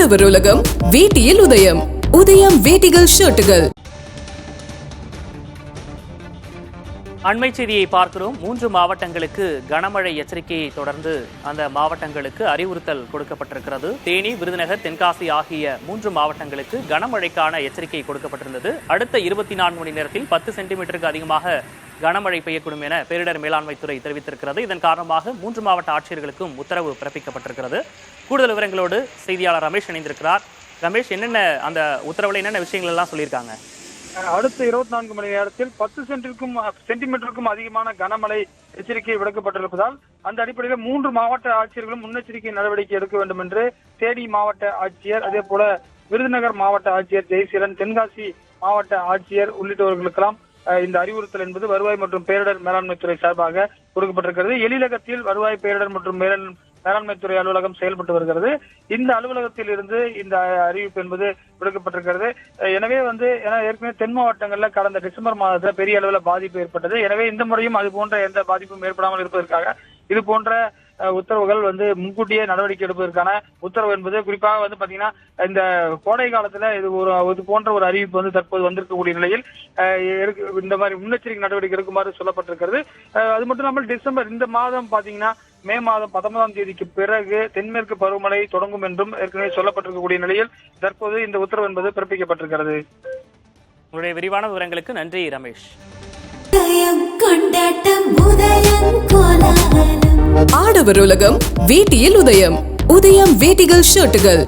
ஆடவர் உலகம் வேட்டியில் உதயம். உதயம் வேட்டிகள் ஷர்ட்டுகள். அண்மை செய்தியை பார்க்கிறோம். 3 மாவட்டங்களுக்கு கனமழை எச்சரிக்கையை தொடர்ந்து அந்த மாவட்டங்களுக்கு அறிவுறுத்தல் கொடுக்கப்பட்டிருக்கிறது. தேனி, விருதுநகர், தென்காசி ஆகிய 3 மாவட்டங்களுக்கு கனமழைக்கான எச்சரிக்கை கொடுக்கப்பட்டிருந்தது. அடுத்த 24 மணி நேரத்தில் 10 சென்டிமீட்டருக்கு அதிகமாக கனமழை பெய்யக்கூடும் என பேரிடர் மேலாண்மைத்துறை தெரிவித்திருக்கிறது. இதன் காரணமாக 3 மாவட்ட ஆட்சியர்களுக்கும் உத்தரவு பிறப்பிக்கப்பட்டிருக்கிறது. கூடுதல் விவரங்களோடு செய்தியாளர் ரமேஷ் இணைந்திருக்கிறார். ரமேஷ், என்னென்ன அந்த உத்தரவுல என்னென்ன விஷயங்கள் எல்லாம் சொல்லியிருக்காங்க? அடுத்த 24 மணி நேரத்தில் 10 சென்டிமீட்டருக்கும் அதிகமான கனமழை எச்சரிக்கை விடுக்கப்பட்டிருப்பதால் அந்த அடிப்படையில் 3 மாவட்ட ஆட்சியர்களும் முன்னெச்சரிக்கை நடவடிக்கை எடுக்க வேண்டும் என்று தேனி மாவட்ட ஆட்சியர், அதே போல விருதுநகர் மாவட்ட ஆட்சியர் ஜெயசீலன், தென்காசி மாவட்ட ஆட்சியர் உள்ளிட்டவர்களுக்கெல்லாம் இந்த அறிவுறுத்தல் என்பது வருவாய் மற்றும் பேரிடர் மேலாண்மைத்துறை சார்பாக கொடுக்கப்பட்டிருக்கிறது. எழிலகத்தில் வருவாய், பேரிடர் மற்றும் மேலாண்மைத்துறை அலுவலகம் செயல்பட்டு வருகிறது. இந்த அலுவலகத்தில் இருந்து இந்த அறிவிப்பு என்பது விடுக்கப்பட்டிருக்கிறது. எனவே ஏற்கனவே தென் மாவட்டங்கள்ல கடந்த டிசம்பர் மாதத்துல பெரிய அளவில் பாதிப்பு ஏற்பட்டது. எனவே இந்த முறையும் அது போன்ற எந்த பாதிப்பும் ஏற்படாமல் இருப்பதற்காக இது போன்ற உத்தரவுகள் முன்கூட்டியே நடவடிக்கை எடுப்பதற்கான உத்தரவு என்பது குறிப்பாக பாத்தீங்கன்னா இந்த கோடை காலத்துல இது போன்ற ஒரு அறிவிப்பு தற்போது வந்திருக்கக்கூடிய நிலையில் இந்த மாதிரி முன்னெச்சரிக்கை நடவடிக்கை எடுக்குமாறு சொல்லப்பட்டிருக்கிறது. அது மட்டும் இல்லாமல் இந்த மாதம் பாத்தீங்கன்னா மே மாதம் 19ஆம் தேதிக்கு பிறகு தென்மேற்கு பருவமழை தொடங்கும் என்றும் ஏற்கனவே சொல்லப்பட்டிருக்கக்கூடிய நிலையில் தற்போது இந்த உத்தரவு என்பது பிறப்பிக்கப்பட்டிருக்கிறது. உங்களுடைய விரிவான விவரங்களுக்கு நன்றி ரமேஷ். ஆடவர் உலகம் வேட்டியில் உதயம். உதயம் வேட்டிகள் ஷர்ட்டுகள்.